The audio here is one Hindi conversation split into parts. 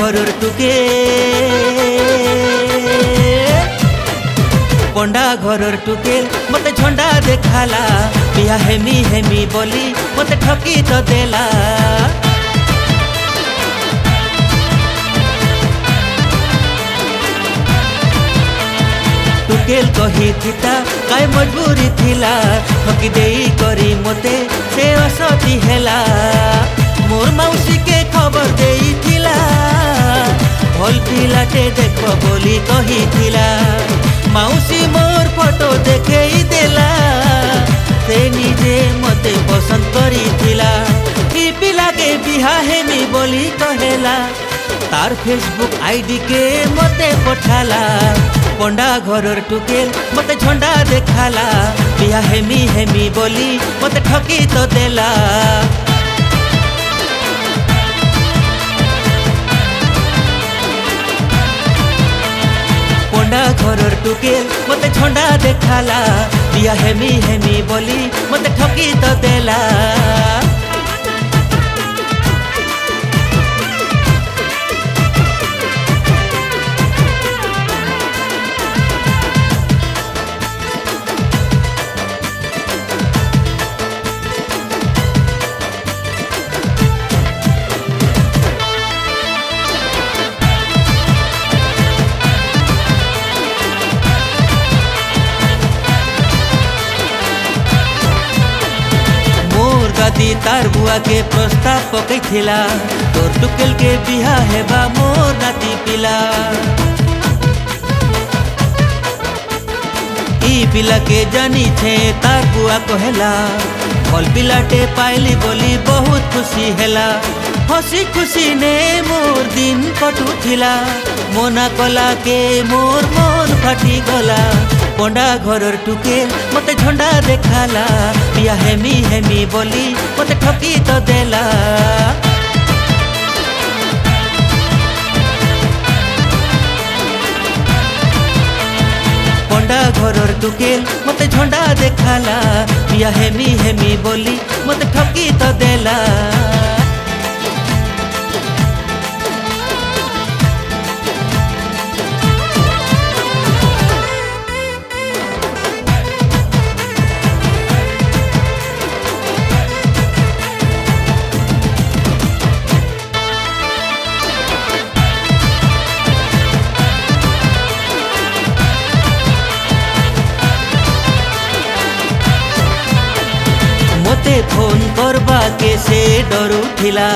घरर टुके पंडा घरर टुकेल मते झंडा देखाला बिया हेमी हेमी बोली मते ठकी तो देला। टुकेल कही थिता काय मजबूरी थिला ठकी देई करी मते से असती हेला। मोर मौसी के खबर देई थिला भल पिलाटे देख बोली कही थिला। मौसी मोर फोटो देखे देला से निजे मते पसंद करी थिला। ई पिला के बिहा हेमी बोली कहेला तार फेसबुक आईडी के मते पठाला। पंडा घरर टुकेल मते झंडा देखाला बिहा हेमी हेमी बोली मते ठकी तो देला। पंडा घरर टुकेल मते झंडा देखाला बिया हेमी हेमी बोली मते ठकी तो देला। दादी तार बुआ के प्रस्ताव पकई थिला तोर टुकेल के बिहा हेबा मोर नाती पिला। ई पिला के जानी छे तार बुआ कहेला भल पिलाटे पाइली बोली बहुत खुशी हेला। हसी खुशी ने मोर दिन कटू थिला मोना कला के मोर मन फाटी गला। पंडा घरर टुकेल मते झंडा देखाला बिया हेमी हेमी बोली मते ठकी तो देला। पंडा घरर टुकेल मते झंडा देखाला बिया हेमी हेमी बोली मते ठकी तो देला। मते फोन करबा के से डर उठिला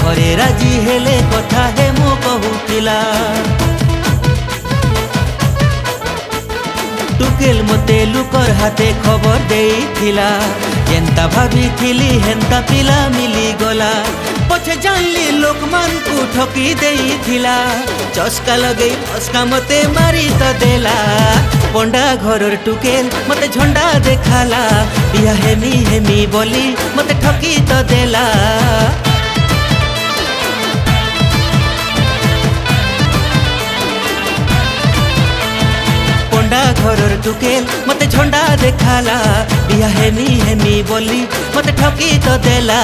घरे राजी हेले कथा हे मो कहूथिला। टुकेल मते लुकर हाथे खबर देई थिला जेंता भाभी थिली हेंता पिला मिली गला। पछे जानली लोक मान को ठकी देई थिला चस्का लगई फसका मते मारी तो देला। पंडा घरर टुकेल मते झंडा देखाला बिया हेमी हेमी बोली मते ठकी तो देला। पंडा घरर टुकेल मते झंडा देखाला बिया हेमी हेमी बोली मते ठकी तो देला।